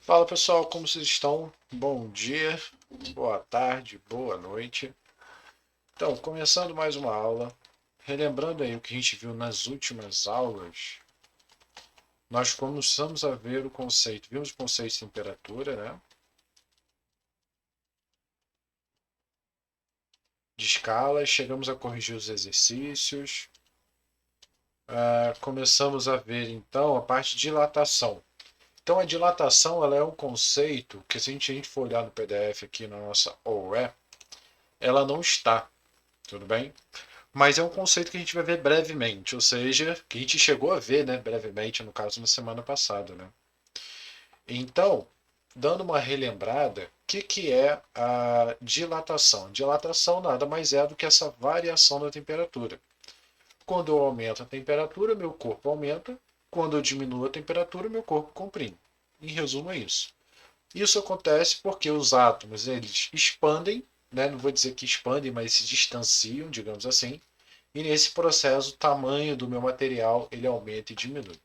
Fala pessoal, como vocês estão? Bom dia, boa tarde, boa noite. Então, começando mais uma aula, relembrando aí o que a gente viu nas últimas aulas, nós começamos a ver o conceito, vimos o conceito de temperatura, né? De escala, chegamos a corrigir os exercícios, começamos a ver então a parte de dilatação. Então, a dilatação ela é um conceito que, se a gente for olhar no PDF aqui na nossa OE, ela não está, tudo bem? Mas é um conceito que a gente vai ver brevemente, ou seja, que a gente chegou a ver, né, brevemente, no caso, na semana passada, né? Então, dando uma relembrada, o que é a dilatação? Dilatação nada mais é do que essa variação da temperatura. Quando eu aumento a temperatura, meu corpo aumenta. Quando eu diminuo a temperatura, meu corpo comprime. Em resumo, é isso. Isso acontece porque os átomos eles expandem, né? Não vou dizer que expandem, mas se distanciam, digamos assim. E nesse processo, o tamanho do meu material ele aumenta e diminui.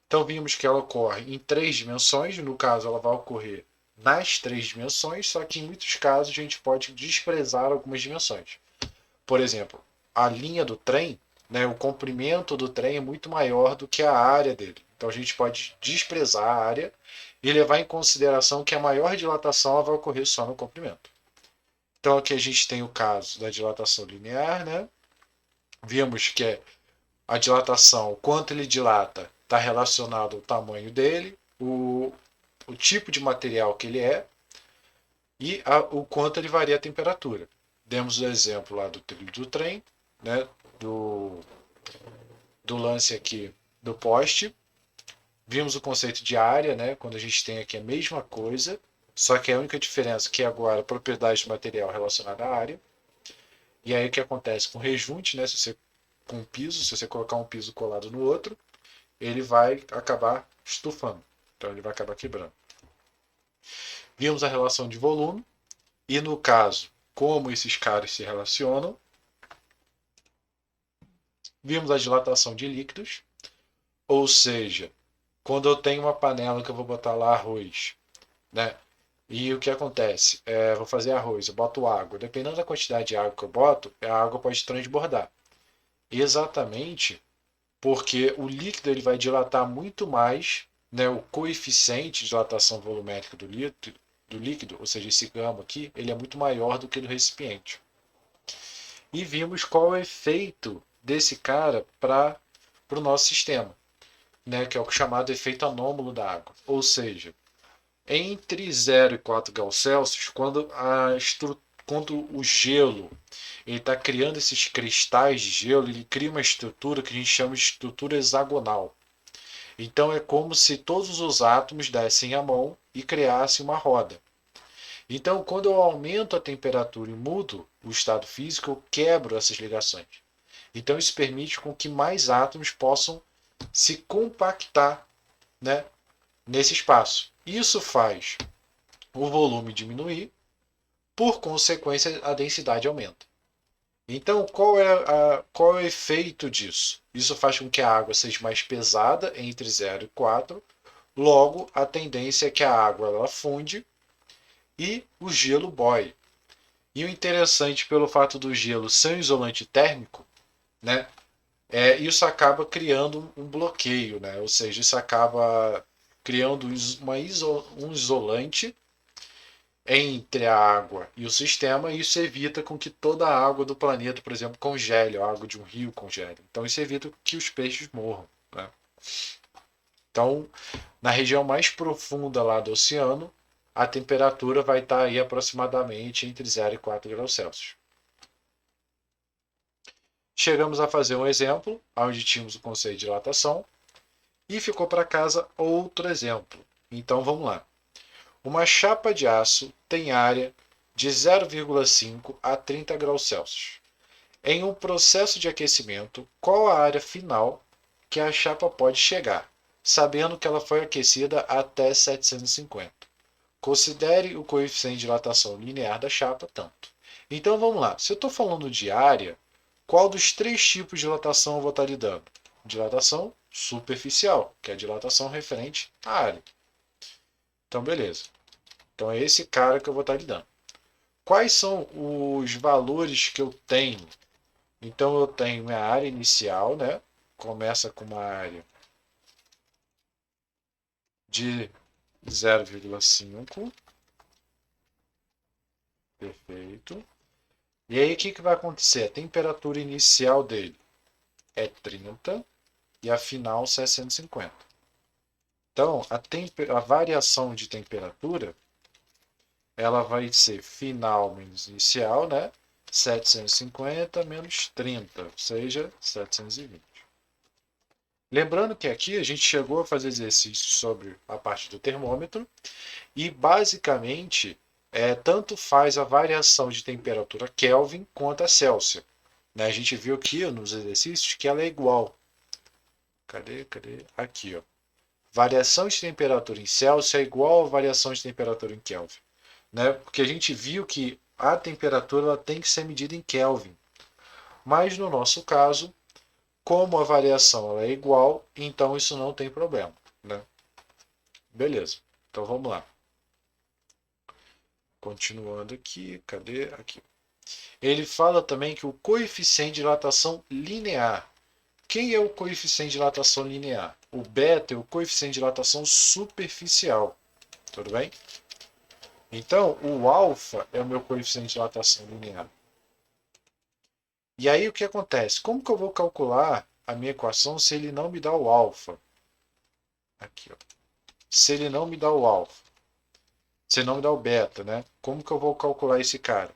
Então vimos que ela ocorre em três dimensões, no caso ela vai ocorrer nas três dimensões, só que em muitos casos a gente pode desprezar algumas dimensões. Por exemplo, a linha do trem, né, o comprimento do trem é muito maior do que a área dele. Então a gente pode desprezar a área e levar em consideração que a maior dilatação vai ocorrer só no comprimento. Então aqui a gente tem o caso da dilatação linear, né? Vimos que a dilatação, o quanto ele dilata, está relacionado ao tamanho dele, o tipo de material que ele é e o quanto ele varia a temperatura. Demos o exemplo lá do trilho do trem, né, do, do lance aqui do poste. Vimos o conceito de área, né, quando a gente tem aqui a mesma coisa, só que a única diferença é que agora a propriedade do material relacionada à área. E aí o que acontece com o rejunte, né, se você com um piso, se você colocar um piso colado no outro, ele vai acabar estufando. Então ele vai acabar quebrando. Vimos a relação de volume e, no caso, como esses caras se relacionam. Vimos a dilatação de líquidos, ou seja, quando eu tenho uma panela que eu vou botar lá arroz, né? E o que acontece? Vou fazer arroz, eu boto água. Dependendo da quantidade de água que eu boto, a água pode transbordar. Exatamente porque o líquido ele vai dilatar muito mais, né, o coeficiente de dilatação volumétrica do líquido, ou seja, esse gama aqui, ele é muito maior do que do recipiente. E vimos qual é o efeito desse cara para o nosso sistema, né, que é o chamado efeito anômalo da água. Ou seja, entre 0 e 4 graus Celsius, quando o gelo ele está criando esses cristais de gelo, ele cria uma estrutura que a gente chama de estrutura hexagonal. Então é como se todos os átomos dessem a mão e criassem uma roda. Então, quando eu aumento a temperatura e mudo o estado físico, eu quebro essas ligações. Então, isso permite com que mais átomos possam se compactar, né, nesse espaço. Isso faz o volume diminuir, por consequência, a densidade aumenta. Então, qual é o efeito disso? Isso faz com que a água seja mais pesada entre 0 e 4. Logo, a tendência é que a água ela funde e o gelo boe. E o interessante pelo fato do gelo ser um isolante térmico, né, isso acaba criando um bloqueio, né? Ou seja, isso acaba criando um isolante entre a água e o sistema, e isso evita com que toda a água do planeta, por exemplo, congele, a água de um rio congele. Então isso evita que os peixes morram, né? Então, na região mais profunda lá do oceano, a temperatura vai estar aí aproximadamente entre 0 e 4 graus Celsius. Chegamos a fazer um exemplo, onde tínhamos o conceito de dilatação, e ficou para casa outro exemplo. Então vamos lá. Uma chapa de aço tem área de 0,5 a 30 graus Celsius. Em um processo de aquecimento, qual a área final que a chapa pode chegar, sabendo que ela foi aquecida até 750? Considere o coeficiente de dilatação linear da chapa tanto. Então vamos lá. Se eu estou falando de área, qual dos três tipos de dilatação eu vou estar lidando? Dilatação superficial, que é a dilatação referente à área. Então, beleza. Então, é esse cara que eu vou estar lidando. Quais são os valores que eu tenho? Então, eu tenho minha área inicial, né? Começa com uma área de 0,5. Perfeito. E aí, o que vai acontecer? A temperatura inicial dele é 30 e a final 650. Então, a variação de temperatura ela vai ser final menos inicial, né? 750 menos 30, ou seja, 720. Lembrando que aqui a gente chegou a fazer exercício sobre a parte do termômetro e basicamente tanto faz a variação de temperatura Kelvin quanto a Celsius. Né? A gente viu aqui nos exercícios que ela é igual. Cadê? Aqui, ó. Variação de temperatura em Celsius é igual a variação de temperatura em Kelvin. Né? Porque a gente viu que a temperatura ela tem que ser medida em Kelvin. Mas no nosso caso, como a variação ela é igual, então isso não tem problema. Né? Beleza. Então vamos lá. Continuando aqui, cadê? Aqui. Ele fala também que o coeficiente de dilatação linear. Quem é o coeficiente de dilatação linear? O beta é o coeficiente de dilatação superficial. Tudo bem? Então, o alfa é o meu coeficiente de dilatação linear. E aí o que acontece? Como que eu vou calcular a minha equação se ele não me dá o alfa? Aqui, ó. Se ele não me dá o alfa, se ele não me dá o beta, né? Como que eu vou calcular esse cara?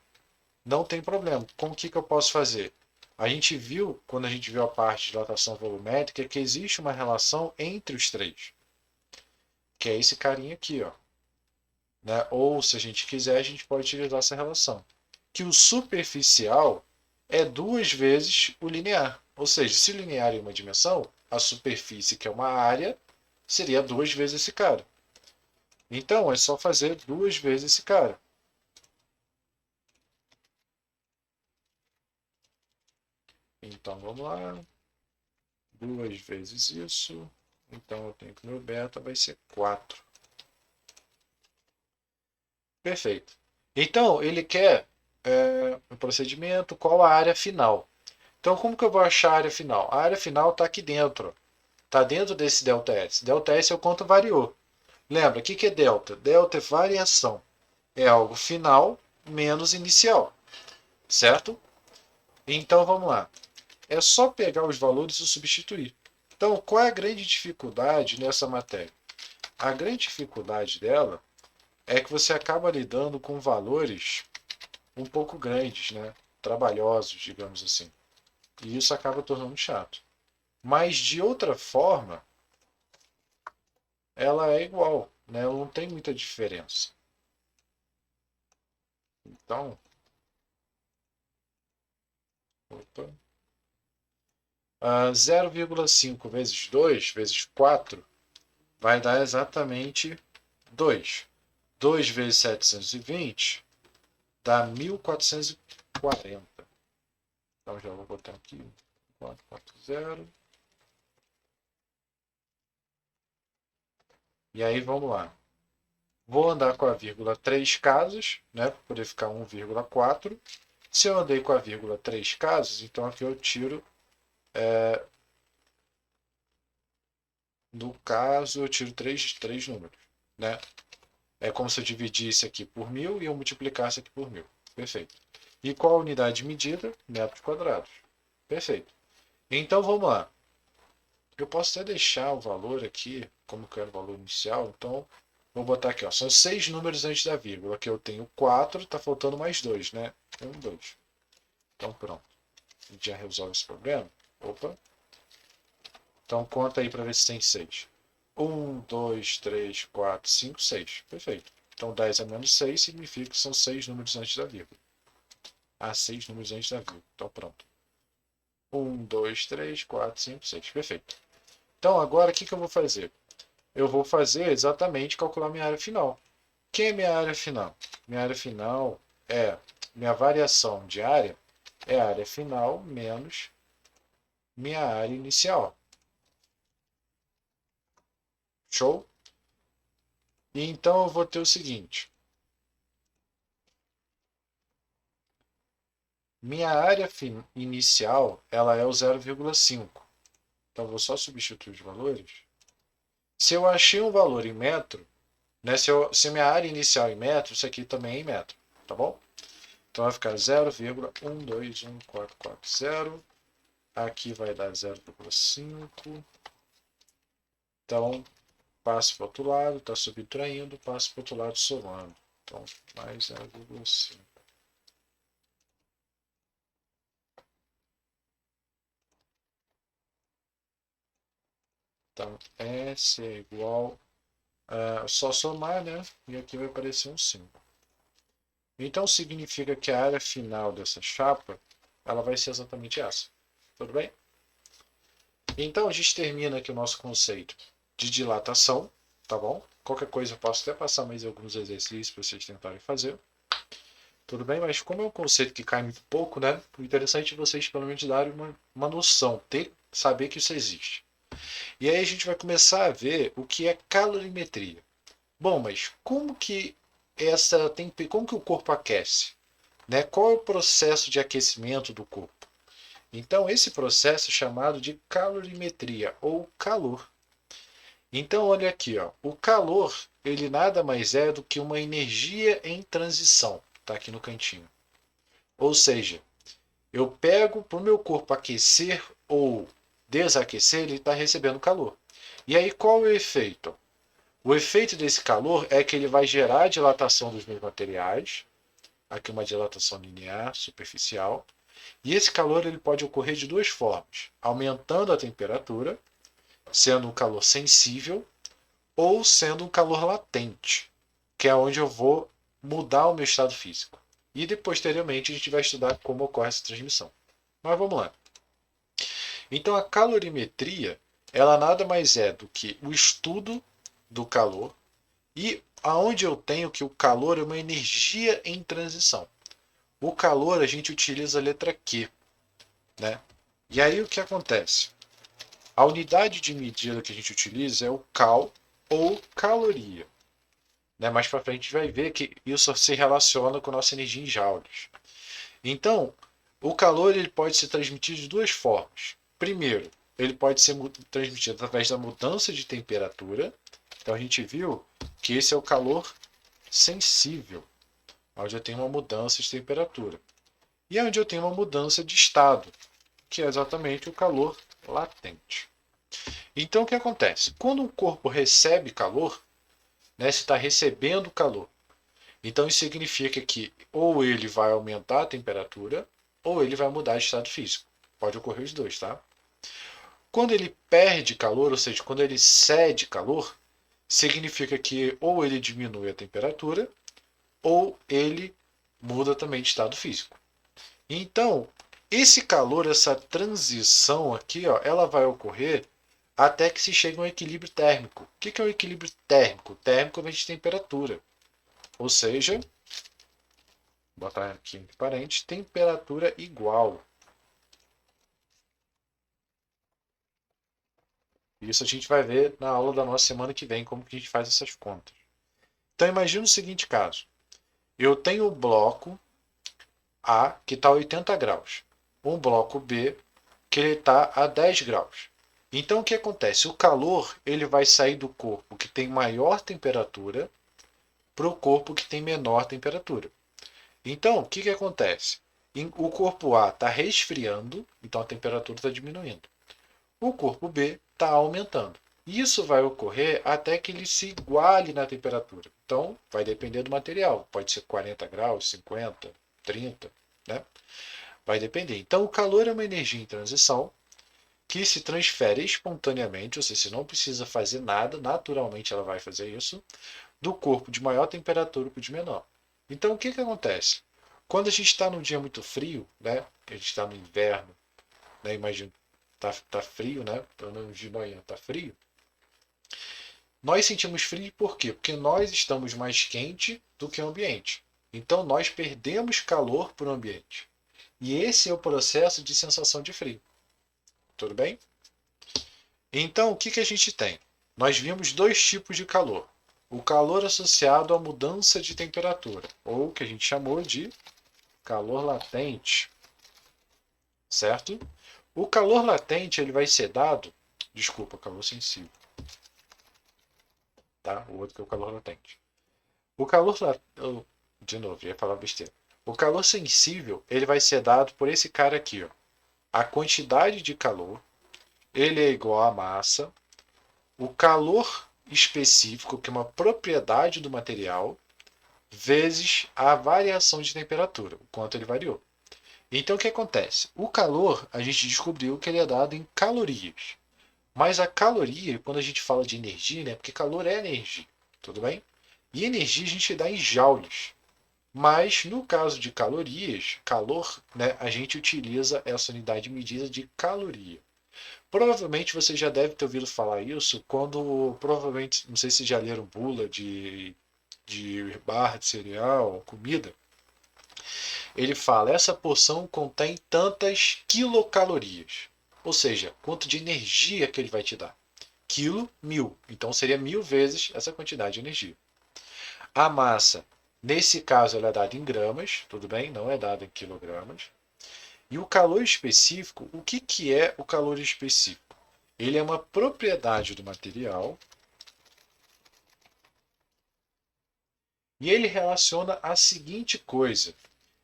Não tem problema. Como que eu posso fazer? A gente viu, quando a gente viu a parte de dilatação volumétrica, que existe uma relação entre os três. Que é esse carinha aqui, ó. Né? Ou, se a gente quiser, a gente pode utilizar essa relação. Que o superficial é duas vezes o linear. Ou seja, se o linear é uma dimensão, a superfície, que é uma área, seria duas vezes esse cara. Então, é só fazer duas vezes esse cara. Então, vamos lá. Duas vezes isso. Então, eu tenho que o meu beta vai ser 4. Perfeito. Então, ele quer um procedimento, qual a área final. Então, como que eu vou achar a área final? A área final está aqui dentro. Está dentro desse ΔS. ΔS é o quanto variou. Lembra, o que é delta? Delta é variação. É algo final menos inicial. Certo? Então, vamos lá. É só pegar os valores e substituir. Então, qual é a grande dificuldade nessa matéria? A grande dificuldade dela é que você acaba lidando com valores um pouco grandes, né? Trabalhosos, digamos assim. E isso acaba tornando chato. Mas de outra forma, ela é igual, né? Ela não tem muita diferença. Então, opa, 0,5 vezes 2 vezes 4 vai dar exatamente 2. 2 vezes 720 dá 1440. Então já vou botar aqui 440. E aí vamos lá. Vou andar com a vírgula 3 casas, né, para poder ficar 1,4. Se eu andei com a vírgula 3 casas, então aqui eu tiro, no caso, eu tiro três números. Né? É como se eu dividisse aqui por 1000 e eu multiplicasse aqui por 1000. Perfeito. E qual a unidade de medida? Metros quadrados. Perfeito. Então vamos lá. Eu posso até deixar o valor aqui, como que era o valor inicial, então vou botar aqui, ó, são 6 números antes da vírgula. Aqui eu tenho 4, está faltando mais 2, né? 1, 2. Então pronto. A gente já resolve esse problema. Opa. Então conta aí para ver se tem 6. 1, 2, 3, 4, 5, 6. Perfeito. Então 10 a menos 6 significa que são 6 números antes da vírgula. Há 6 números antes da vírgula. Então pronto. 1, 2, 3, 4, 5, 6. Perfeito. Então agora o que eu vou fazer? Eu vou fazer exatamente calcular minha área final. Quem é minha área final? Minha área final é minha variação de área é a área final menos minha área inicial. Show? E então eu vou ter o seguinte. Minha área inicial ela é o 0,5. Então eu vou só substituir os valores. Se eu achei um valor em metro, né, se minha área inicial é em metro, isso aqui também é em metro, tá bom? Então vai ficar 0,121440. Aqui vai dar 0,5. Então, passo para o outro lado, está subtraindo, passo para o outro lado somando. Então, mais 0,5. Então, S é igual a só somar, né? E aqui vai aparecer um 5. Então, significa que a área final dessa chapa ela vai ser exatamente essa. Tudo bem? Então, a gente termina aqui o nosso conceito de dilatação, tá bom? Qualquer coisa eu posso até passar mais alguns exercícios para vocês tentarem fazer. Tudo bem? Mas como é um conceito que cai muito pouco, né? O interessante é vocês pelo menos darem uma noção, saber que isso existe. E aí a gente vai começar a ver o que é calorimetria. Bom, mas como que como que o corpo aquece? Né? Qual é o processo de aquecimento do corpo? Então, esse processo é chamado de calorimetria ou calor. Então, olha aqui, ó, o calor ele nada mais é do que uma energia em transição. Está aqui no cantinho. Ou seja, eu pego para o meu corpo aquecer ou desaquecer, ele está recebendo calor. E aí qual é o efeito? O efeito desse calor é que ele vai gerar a dilatação dos meus materiais. Aqui uma dilatação linear, superficial. E esse calor ele pode ocorrer de duas formas: aumentando a temperatura, sendo um calor sensível, ou sendo um calor latente, que é onde eu vou mudar o meu estado físico. E depois, posteriormente, a gente vai estudar como ocorre essa transmissão. Mas vamos lá. Então, a calorimetria, ela nada mais é do que o estudo do calor e aonde eu tenho que o calor é uma energia em transição. O calor a gente utiliza a letra Q, né? E aí o que acontece? A unidade de medida que a gente utiliza é o cal ou caloria. Né? Mais para frente a gente vai ver que isso se relaciona com a nossa energia em joules. Então, o calor ele pode ser transmitido de duas formas. Primeiro, ele pode ser transmitido através da mudança de temperatura. Então a gente viu que esse é o calor sensível, onde eu tenho uma mudança de temperatura. E onde eu tenho uma mudança de estado, que é exatamente o calor latente. Então o que acontece? Quando o corpo recebe calor, né, se está recebendo calor, então isso significa que ou ele vai aumentar a temperatura ou ele vai mudar de estado físico. Pode ocorrer os dois, tá? Quando ele perde calor, ou seja, quando ele cede calor, significa que ou ele diminui a temperatura ou ele muda também de estado físico. Então, esse calor, essa transição aqui, ó, ela vai ocorrer até que se chegue a um equilíbrio térmico. O que é um equilíbrio térmico? Térmico vem de temperatura. Ou seja, vou botar aqui entre parênteses, temperatura igual. Isso a gente vai ver na aula da nossa semana que vem, como que a gente faz essas contas. Então imagina o seguinte caso. Eu tenho o bloco A que está a 80 graus. Um bloco B que ele está a 10 graus. Então o que acontece? O calor ele vai sair do corpo que tem maior temperatura para o corpo que tem menor temperatura. Então, o que acontece? O corpo A está resfriando, então a temperatura está diminuindo. O corpo B está aumentando. Isso vai ocorrer até que ele se iguale na temperatura. Então, vai depender do material. Pode ser 40 graus, 50, 30, né? Vai depender. Então, o calor é uma energia em transição que se transfere espontaneamente, ou seja, você não precisa fazer nada, naturalmente ela vai fazer isso, do corpo de maior temperatura para o de menor. Então, o que acontece? Quando a gente está num dia muito frio, né? A gente está no inverno, né? Imagina, tá frio, né? Pelo menos de manhã tá frio. Nós sentimos frio por quê? Porque nós estamos mais quente do que o ambiente. Então, nós perdemos calor para o ambiente. E esse é o processo de sensação de frio. Tudo bem? Então, o que a gente tem? Nós vimos dois tipos de calor. o calor associado à mudança de temperatura, ou que a gente chamou de calor latente, certo? O calor latente ele vai ser dado, desculpa, calor sensível, tá? O outro que é o calor latente. O calor de novo, ia falar besteira. O calor sensível ele vai ser dado por esse cara aqui, ó. A quantidade de calor ele é igual à massa, o calor específico, que é uma propriedade do material, vezes a variação de temperatura, o quanto ele variou. Então o que acontece? O calor, a gente descobriu que ele é dado em calorias. Mas a caloria, quando a gente fala de energia, né? Porque calor é energia, tudo bem? E energia a gente dá em joules. Mas no caso de calorias, calor, né, a gente utiliza essa unidade de medida de caloria. Provavelmente você já deve ter ouvido falar isso quando, provavelmente, não sei se já leram bula de barra de cereal, comida. Ele fala, essa porção contém tantas quilocalorias. Ou seja, quanto de energia que ele vai te dar. Quilo, 1000. Então seria 1000 vezes essa quantidade de energia. A massa, nesse caso, ela é dada em gramas, tudo bem? Não é dada em quilogramas. E o calor específico, o que, que é o calor específico? Ele é uma propriedade do material e ele relaciona a seguinte coisa: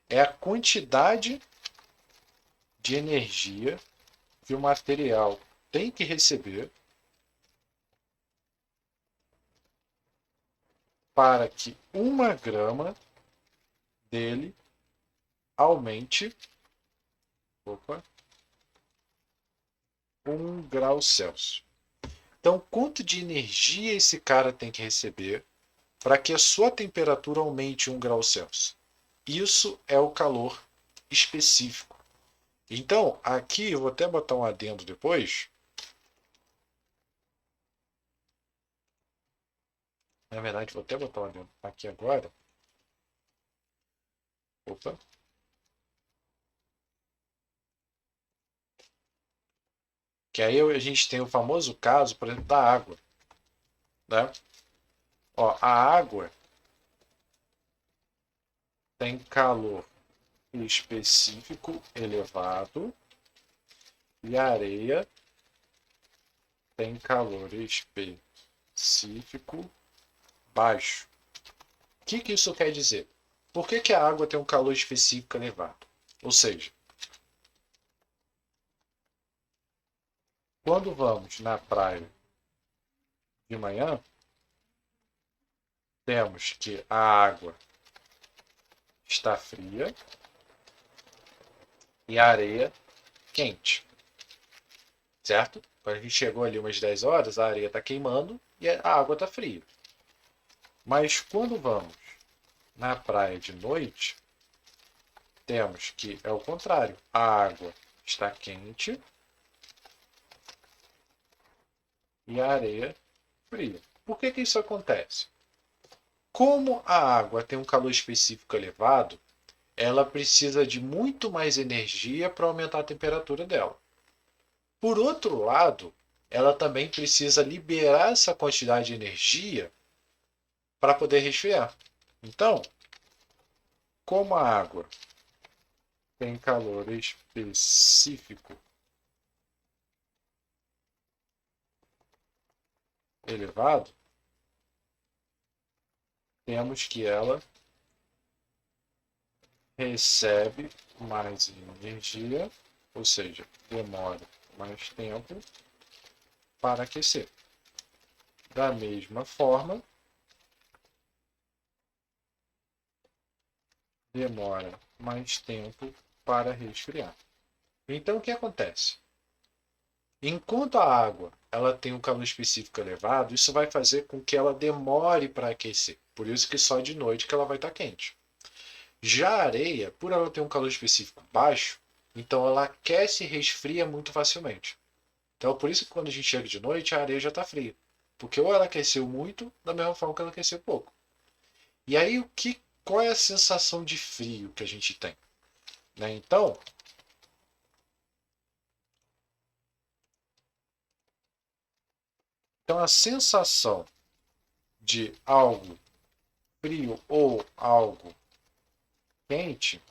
é a quantidade de energia que o material tem que receber para que 1 grama dele aumente, opa, 1 grau Celsius. Então, quanto de energia esse cara tem que receber para que a sua temperatura aumente 1 grau Celsius? Isso é o calor específico. Então, aqui eu vou até botar um adendo depois. Na verdade, vou até botar um adendo aqui agora. Opa. Que aí a gente tem o famoso caso, por exemplo, da água. Né? Ó, a água tem calor específico elevado e a areia tem calor específico baixo. O que, que isso quer dizer? Por que, que a água tem um calor específico elevado? Ou seja, quando vamos na praia de manhã, temos que a água está fria e a areia quente, certo? Quando a gente chegou ali umas 10 horas, a areia está queimando e a água está fria. Mas quando vamos na praia de noite, temos que é o contrário. A água está quente e a areia fria. Por que, que isso acontece? Como a água tem um calor específico elevado, ela precisa de muito mais energia para aumentar a temperatura dela. Por outro lado, ela também precisa liberar essa quantidade de energia para poder resfriar. Então, como a água tem calor específico elevado, temos que ela recebe mais energia, ou seja, demora mais tempo para aquecer. Da mesma forma, demora mais tempo para resfriar. Então, o que acontece? Enquanto a água ela tem um calor específico elevado, isso vai fazer com que ela demore para aquecer. Por isso que só de noite que ela vai estar quente. Já a areia, por ela ter um calor específico baixo, então ela aquece e resfria muito facilmente. Então, por isso que quando a gente chega de noite, a areia já está fria. Porque ou ela aqueceu muito, da mesma forma que ela aqueceu pouco. E aí, qual é a sensação de frio que a gente tem? Né? Então, a sensação de algo frio ou algo quente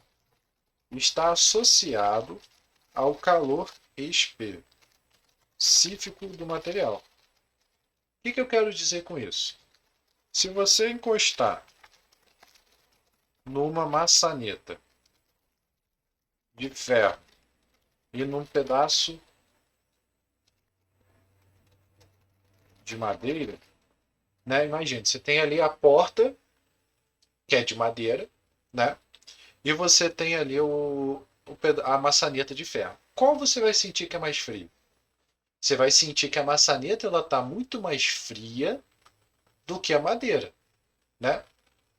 está associado ao calor específico do material. O que eu quero dizer com isso? Se você encostar numa maçaneta de ferro e num pedaço de madeira, né? Imagina, você tem ali a porta, que é de madeira, né? E você tem ali a maçaneta de ferro. Qual você vai sentir que é mais frio? Você vai sentir que a maçaneta está muito mais fria do que a madeira, né?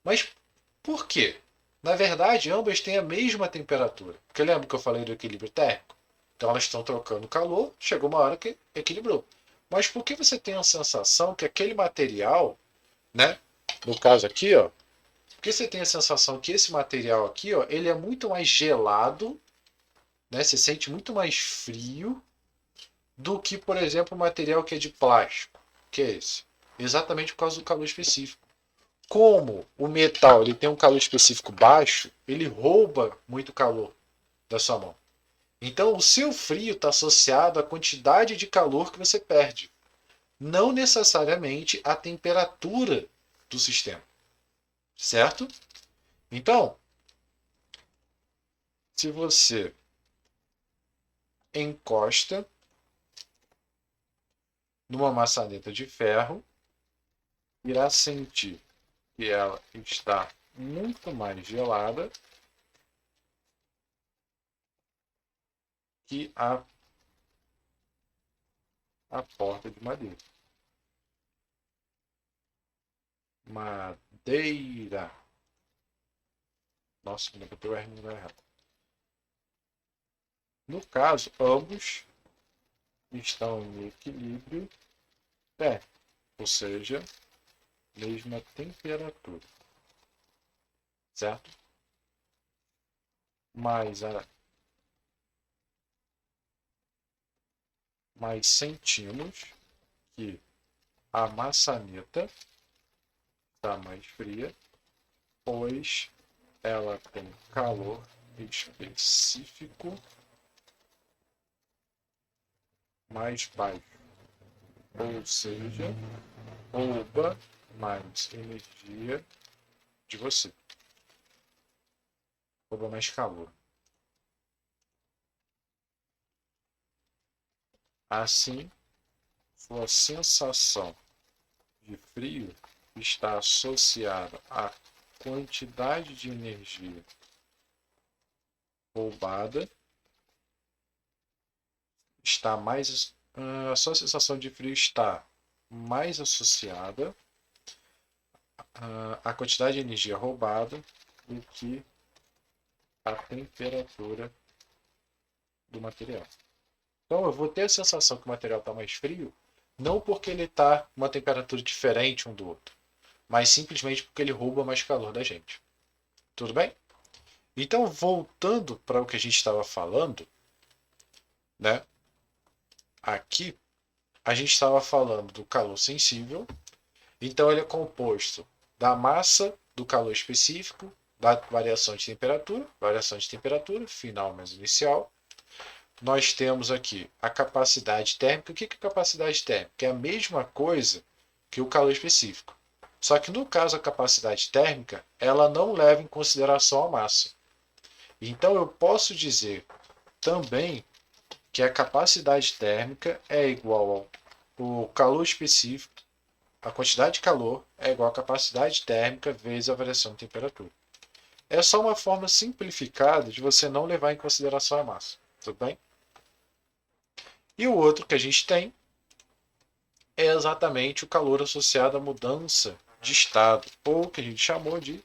Mas por quê? Na verdade, ambas têm a mesma temperatura. Porque lembra que eu falei do equilíbrio térmico? Então elas estão trocando calor, chegou uma hora que equilibrou. Mas por que você tem a sensação que aquele material, né? No caso aqui, ó, porque você tem a sensação que esse material aqui, ó, ele é muito mais gelado, né? Você sente muito mais frio do que, por exemplo, o material que é de plástico, que é esse. Exatamente por causa do calor específico. Como o metal ele tem um calor específico baixo, ele rouba muito calor da sua mão. Então, o seu frio está associado à quantidade de calor que você perde, não necessariamente à temperatura do sistema, certo? Então, se você encosta numa maçaneta de ferro, irá sentir que ela está muito mais gelada que a porta de madeira. Madeira. Nossa, me botei o R no lugar errado. No caso, ambos estão em equilíbrio térmico, ou seja, mesma temperatura, certo? Mas sentimos que a maçaneta está mais fria, pois ela tem calor específico mais baixo, ou seja, rouba mais energia de você, rouba mais calor. Assim, sua sensação de frio está associada à quantidade de energia roubada, está mais a sua sensação de frio está mais associada à quantidade de energia roubada do que a temperatura do material. Então eu vou ter a sensação que o material está mais frio, não porque ele está uma temperatura diferente um do outro, mas simplesmente porque ele rouba mais calor da gente. Tudo bem? Então, voltando para o que a gente estava falando, né? Aqui a gente estava falando do calor sensível. Então ele é composto da massa, do calor específico, da variação de temperatura, final mais inicial. Nós temos aqui a capacidade térmica. O que é capacidade térmica? É a mesma coisa que o calor específico. Só que no caso a capacidade térmica, ela não leva em consideração a massa. Então eu posso dizer também que a capacidade térmica é igual ao calor específico, a quantidade de calor é igual à capacidade térmica vezes a variação de temperatura. É só uma forma simplificada de você não levar em consideração a massa. Tudo bem? E o outro que a gente tem é exatamente o calor associado à mudança de estado, ou que a gente chamou de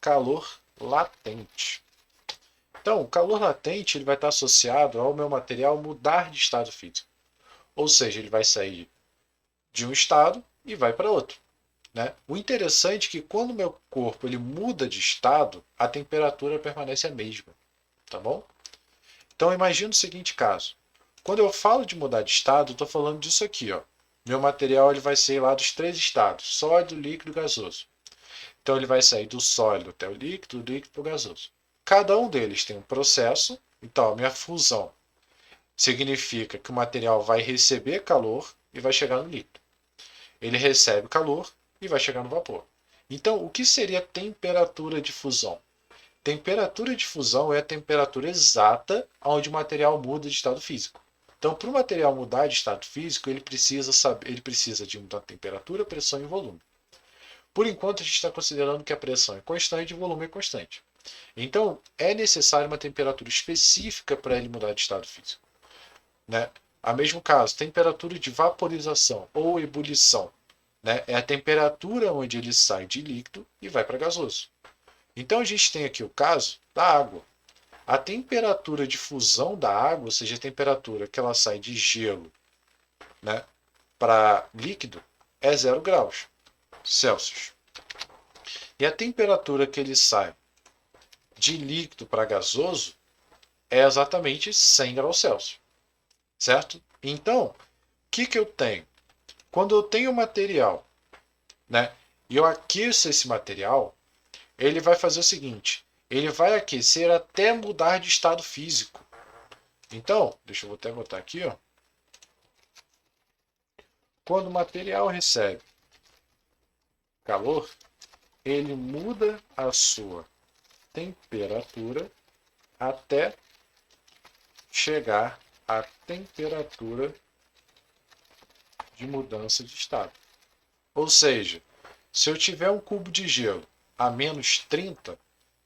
calor latente. Então, o calor latente ele vai estar associado ao meu material mudar de estado físico. Ou seja, ele vai sair de um estado e vai para outro. Né? O interessante é que quando o meu corpo ele muda de estado, a temperatura permanece a mesma. Tá bom? Então imagine o seguinte caso. Quando eu falo de mudar de estado, estou falando disso aqui. Ó. meu material ele vai sair lá dos três estados, sólido, líquido e gasoso. Então ele vai sair do sólido até o líquido, do líquido para o gasoso. Cada um deles tem um processo. Então, a minha fusão significa que o material vai receber calor e vai chegar no líquido. Ele recebe calor e vai chegar no vapor. Então, o que seria temperatura de fusão? Temperatura de fusão é a temperatura exata onde o material muda de estado físico. Então, para o material mudar de estado físico, ele precisa de uma temperatura, pressão e volume. Por enquanto, a gente está considerando que a pressão é constante e o volume é constante. Então, é necessário uma temperatura específica para ele mudar de estado físico. Né? A mesmo caso, temperatura de vaporização ou ebulição, né? É a temperatura onde ele sai de líquido e vai para gasoso. Então, a gente tem aqui o caso da água. A temperatura de fusão da água, ou seja, a temperatura que ela sai de gelo, né, para líquido, é 0 graus Celsius. E a temperatura que ele sai de líquido para gasoso é exatamente 100 graus Celsius. Certo? Então, o que eu tenho? Quando eu tenho material, né, e eu aqueço esse material, ele vai fazer o seguinte: ele vai aquecer até mudar de estado físico. Então, deixa eu até botar aqui, ó. Quando o material recebe calor, ele muda a sua temperatura até chegar à temperatura de mudança de estado. Ou seja, se eu tiver um cubo de gelo a menos 30,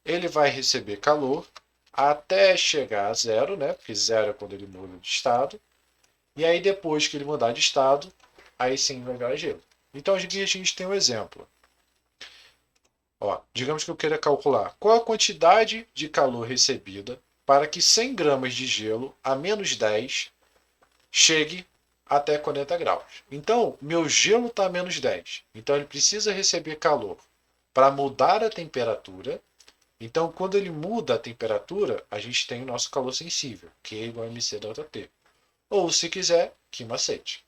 ele vai receber calor até chegar a zero, né? Porque zero é quando ele muda de estado. E aí depois que ele mudar de estado, aí sim vai virar gelo. Então aqui a gente tem um exemplo. Ó, digamos que eu queira calcular qual a quantidade de calor recebida para que 100 gramas de gelo a menos 10 chegue até 40 graus. Então, meu gelo está a menos 10. Então, ele precisa receber calor para mudar a temperatura. Então, quando ele muda a temperatura, a gente tem o nosso calor sensível, que é igual a mc ΔT. Ou, se quiser, Q macete.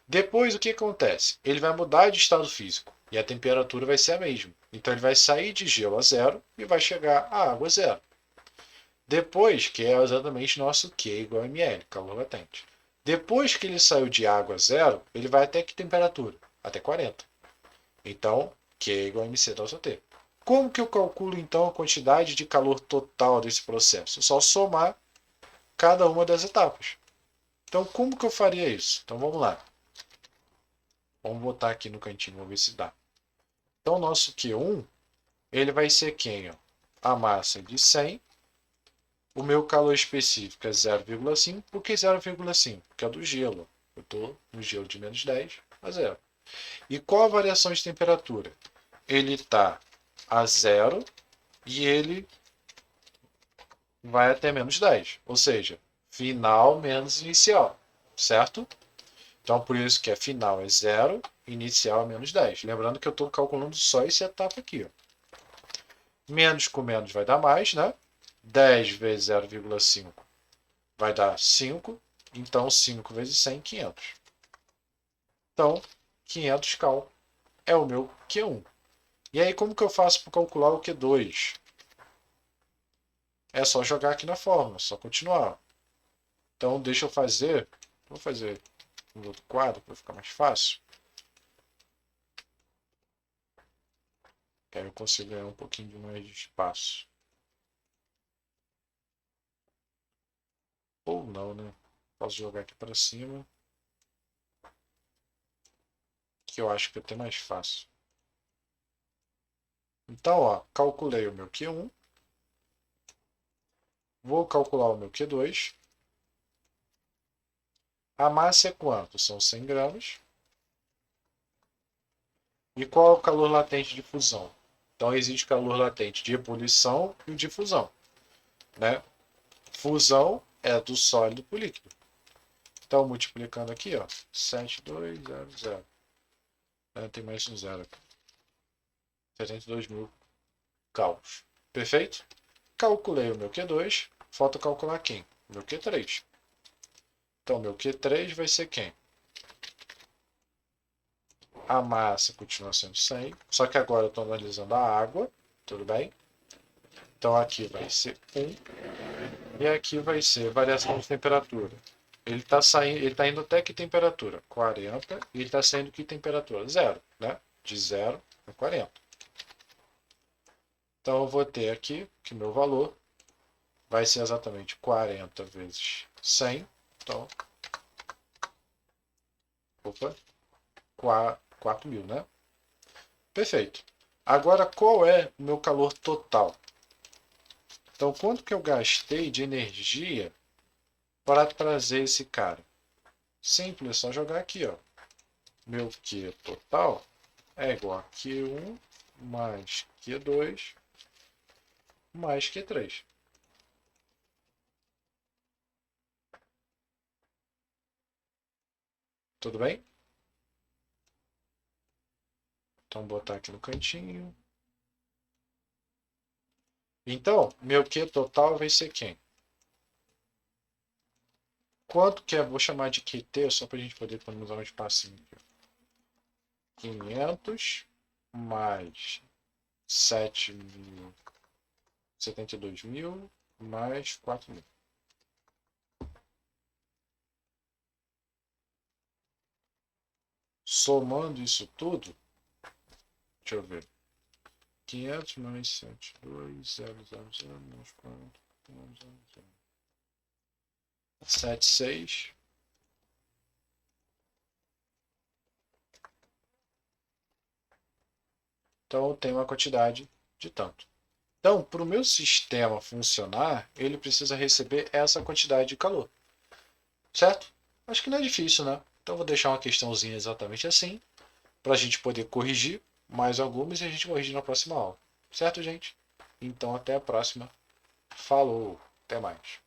Depois, o que acontece? Ele vai mudar de estado físico e a temperatura vai ser a mesma. Então, ele vai sair de gelo a zero e vai chegar a água a zero. Depois, que é exatamente nosso Q igual a ml, calor latente. Depois que ele saiu de água a zero, ele vai até que temperatura? Até 40. Então, Q é igual a mc ΔT. Como que eu calculo, então, a quantidade de calor total desse processo? É só somar cada uma das etapas. Então, como que eu faria isso? Então, vamos lá. Vamos botar aqui no cantinho, vamos ver se dá. Então, o nosso Q1, ele vai ser quem? Ó? A massa de 100. O meu calor específico é 0,5. Por que 0,5? Porque é do gelo. Eu estou no gelo de menos 10 a 0. E qual a variação de temperatura? Ele está a 0 e ele vai até menos 10. Ou seja, final menos inicial. Certo? Então, por isso que final é 0, inicial é menos 10. Lembrando que eu estou calculando só essa etapa aqui. Ó. Menos com menos vai dar mais, né? 10 vezes 0,5 vai dar 5. Então, 5 vezes 100, 500. Então, 500 cal é o meu Q1. E aí, como que eu faço para calcular o Q2? É só jogar aqui na fórmula, só continuar. Então, deixa eu fazer... Vou fazer um outro quadro para ficar mais fácil. Que aí eu consigo ganhar um pouquinho de mais de espaço. Ou não, né? Posso jogar aqui para cima. Que eu acho que é até mais fácil. Então, ó, calculei o meu Q1. Vou calcular o meu Q2. A massa é quanto? São 100 gramas. E qual é o calor latente de fusão? Então, existe o calor latente de ebulição e o de fusão. Né? Fusão é do sólido para o líquido. Então, multiplicando aqui, ó, 7200. Tem mais um zero aqui. 72.000 cálculos. Perfeito? Calculei o meu Q2. Falta calcular quem? O meu Q3. Então, meu Q3 vai ser quem? A massa continua sendo 100, só que agora eu estou analisando a água, tudo bem? Então aqui vai ser 1 e aqui vai ser variação de temperatura. Ele está saindo, ele tá indo até que temperatura? 40 e ele está saindo que temperatura? 0, né? De 0 a 40. Então eu vou ter aqui que meu valor vai ser exatamente 40 vezes 100. Então, opa, 4.000, né? Perfeito. Agora, qual é o meu calor total? Então, quanto que eu gastei de energia para trazer esse cara? Simples, é só jogar aqui, ó. Meu Q total é igual a Q1 mais Q2 mais Q3. Tudo bem? Então, vou botar aqui no cantinho. Então, meu Q total vai ser quem? Quanto que é? Vou chamar de QT, só para a gente poder economizar um espacinho aqui. 500 mais 7.000, 72.000 mais 4.000. Somando isso tudo, deixa eu ver. 500 mais 72.000 menos 4.000. 76. Então, eu tenho uma quantidade de tanto. Então, para o meu sistema funcionar, ele precisa receber essa quantidade de calor. Certo? Acho que não é difícil, né? Então, eu vou deixar uma questãozinha exatamente assim, para a gente poder corrigir mais algumas e a gente corrige na próxima aula. Certo, gente? Então, até a próxima. Falou! Até mais.